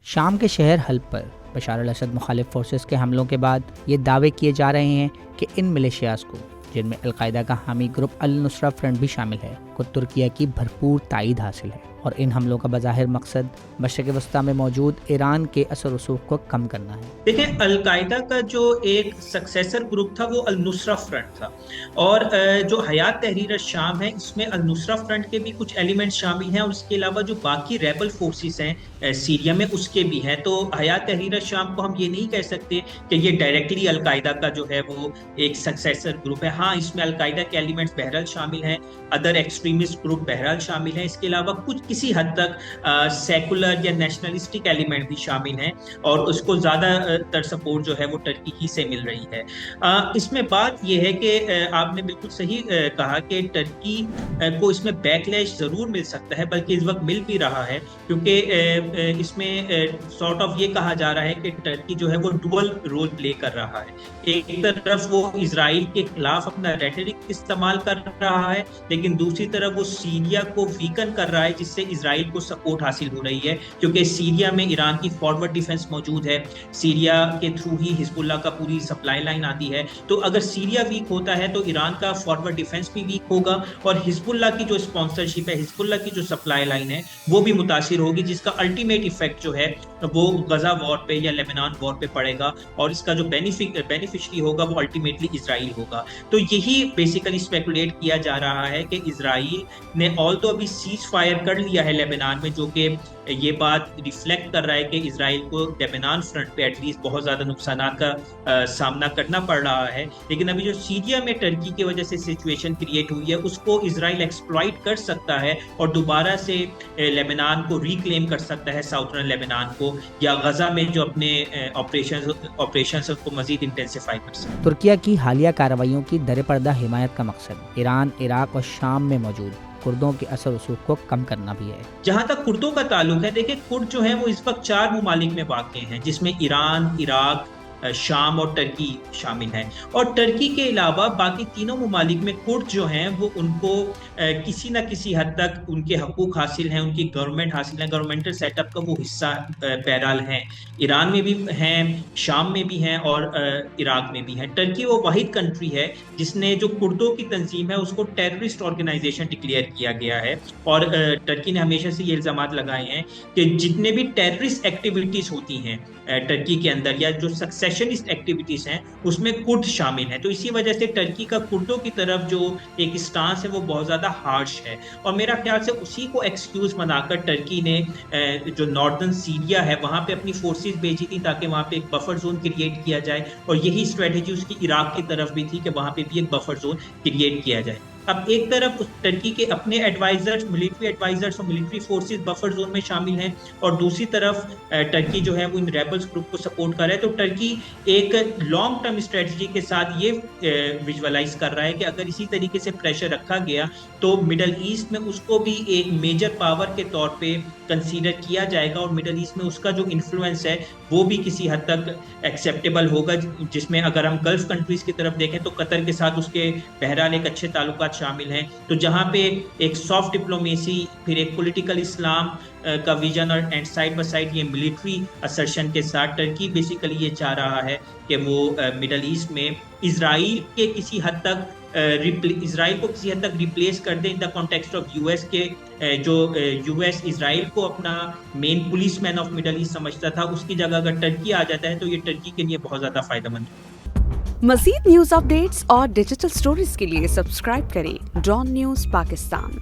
شام کے شہر حلب پر بشار الاسد مخالف فورسز کے حملوں کے بعد یہ دعوے کیے جا رہے ہیں کہ ان ملیشیاز کو، جن میں القاعدہ کا حامی گروپ النصرہ فرنٹ بھی شامل ہے، کو ترکیہ کی بھرپور تائید حاصل ہے، اور ان حملوں کا بظاہر مقصد مشرق وسطیٰ میں موجود ایران کے اثر و رسوخ کو کم کرنا ہے۔ دیکھیں، القاعدہ کا جو ایک سکسیسر گروپ تھا وہ النصرہ فرنٹ تھا، اور جو حیات تحریر الشام ہے اس میں النصرہ فرنٹ کے بھی کچھ ایلیمنٹ شامل ہیں، اور اس کے علاوہ جو باقی ریبل فورسز ہیں سیریا میں اس کے بھی ہیں۔ تو حیات تحریر الشام کو ہم یہ نہیں کہہ سکتے کہ یہ ڈائریکٹلی القاعدہ کا جو ہے وہ ایک سکسیسر گروپ ہے۔ ہاں، اس میں القاعدہ کے ایلیمنٹس بہرحال شامل ہیں، ادر ایکسٹریمسٹ گروپ بہرحال شامل ہیں، اس کے علاوہ کچھ کسی حد تک سیکولر یا نیشنلسٹک ایلیمنٹ بھی شامل ہیں، اور اس کو زیادہ تر سپورٹ جو ہے وہ ٹرکی ہی سے مل رہی ہے۔ اس میں بات یہ ہے کہ آپ نے بالکل صحیح کہا کہ ٹرکی کو اس میں بیک لیش ضرور مل سکتا ہے، بلکہ اس وقت مل بھی رہا ہے، کیونکہ اس میں سارٹ آف یہ کہا جا رہا ہے کہ ٹرکی جو ہے وہ ڈوئل رول پلے کر رہا ہے۔ ایک طرف وہ اسرائیل کے خلاف اپنا ریٹرک استعمال کر رہا ہے، لیکن دوسری طرف وہ سیریا کو ویکن کر رہا ہے، جس سے اسرائیل کو سپورٹ حاصل ہو رہی ہے، کیونکہ سیریا میں ایران کی فارورڈ ڈیفنس موجود ہے، سیریا کے تھرو ہی حزب اللہ کا پوری سپلائی لائن آتی ہے۔ تو اگر سیریا ویک ہوتا ہے تو ایران کا فارورڈ ڈیفنس بھی ویک ہوگا، اور حزب اللہ کی جو اسپانسرشپ ہے، حزب اللہ کی جو سپلائی لائن ہے، وہ بھی متاثر ہوگی، جس کا الٹیمیٹ ایفیکٹ جو ہے وہ غزہ وار پہ یا لیبنان وار پہ پڑے گا، اور اس کا جو بینیفیشری ہوگا وہ الٹیمیٹلی اسرائیل ہوگا۔ تو یہی بیسیکلی اسپیکولیٹ کیا جا رہا ہے کہ اسرائیل نے آلدو ابھی سیز فائر کر لیا ہے لیبنان میں، جو کہ یہ بات ریفلیکٹ کر رہا ہے کہ اسرائیل کو لیبنان فرنٹ پہ ایٹ لیسٹ بہت زیادہ نقصانات کا سامنا کرنا پڑ رہا ہے، لیکن ابھی جو سیریا میں ٹرکی کی وجہ سے سچویشن کریٹ ہوئی ہے اس کو اسرائیل ایکسپلائٹ کر سکتا ہے، اور دوبارہ سے لیبنان کو ریکلیم کر سکتا ہے، ساؤترن لیبنان کو، یا غزہ میں جو اپنے آپریشنز کو مزید انٹینسیفائی کر سکتا ہے۔ ترکیہ کی حالیہ کارروائیوں کی در پردہ حمایت کا مقصد ایران، عراق اور شام میں موجود کردوں کے اثر و رسوخ کو کم کرنا بھی ہے۔ جہاں تک کردوں کا تعلق ہے، دیکھیں کرد جو ہیں وہ اس وقت 4 ممالک میں واقع ہیں، جس میں ایران، عراق، شام اور ٹرکی شامل ہیں، اور ٹرکی کے علاوہ باقی تینوں ممالک میں کرد جو ہیں وہ ان کو کسی نہ کسی حد تک ان کے حقوق حاصل ہیں، ان کی گورنمنٹ حاصل ہے، گورنمنٹل سیٹ اپ کا وہ حصہ بہرحال ہیں، ایران میں بھی ہیں، شام میں بھی ہیں، اور عراق میں بھی ہیں۔ ٹرکی وہ واحد کنٹری ہے جس نے جو کردوں کی تنظیم ہے اس کو ٹیررسٹ آرگنائزیشن ڈکلیئر کیا گیا ہے، اور ٹرکی نے ہمیشہ سے یہ الزامات لگائے ہیں کہ جتنے بھی ٹیررسٹ ایکٹیویٹیز ہوتی ہیں ٹرکی کے اندر، یا جو سکسیشنسٹ ایکٹیویٹیز ہیں، اس میں کرد شامل ہیں۔ تو اسی وجہ سے ٹرکی کا کردوں کی طرف جو ایک اسٹانس ہے وہ بہت زیادہ ہارش ہے، اور میرا خیال سے اسی کو ایکسکیوز بنا کر ٹرکی نے جو ناردرن سیریا ہے وہاں پہ اپنی فورسز بھیجی تھی تاکہ وہاں پہ ایک بفر زون کریٹ کیا جائے، اور یہی اسٹریٹجی اس کی عراق کی طرف بھی تھی کہ وہاں پہ بھی ایک بفر زون کریٹ کیا جائے۔ اب ایک طرف ٹرکی کے اپنے ایڈوائزرز، ملٹری ایڈوائزرز اور ملٹری فورسز بفر زون میں شامل ہیں، اور دوسری طرف ٹرکی جو ہے وہ ان ریبلز گروپ کو سپورٹ کر رہا ہے۔ تو ٹرکی ایک لانگ ٹرم اسٹریٹجی کے ساتھ یہ ویژولائز کر رہا ہے کہ اگر اسی طریقے سے پریشر رکھا گیا تو مڈل ایسٹ میں اس کو بھی ایک میجر پاور کے طور پہ کنسیڈر کیا جائے گا، اور مڈل ایسٹ میں اس کا جو انفلوئنس ہے وہ بھی کسی حد تک ایکسیپٹیبل ہوگا، جس میں اگر ہم گلف کنٹریز کی طرف دیکھیں تو قطر کے ساتھ اس کے بہرحال ایک اچھے تعلقات شامل ہیں۔ تو جہاں پہ ایک سافٹ ڈپلومیسی، پھر ایک پولیٹیکل اسلام کا ویژن، اور اینڈ سائڈ بائی سائڈ یہ ملٹری اسرشن کے ساتھ ٹرکی بیسیکلی یہ چاہ رہا ہے کہ وہ مڈل ایسٹ میں اسرائیل کے کسی حد تک اسرائیل کو کسی حد تک ریپلیس کر دیں in the context of U S کے، جو یو ایس اسرائیل کو اپنا main policeman of Middle East سمجھتا تھا، اس کی جگہ اگر ٹرکی آ جاتا ہے تو یہ ٹرکی کے لیے بہت زیادہ فائدہ مند ہے۔ مزید نیوز اپ ڈیٹس اور ڈیجیٹل سٹوریز کے لیے سبسکرائب کریں ڈان نیوز پاکستان۔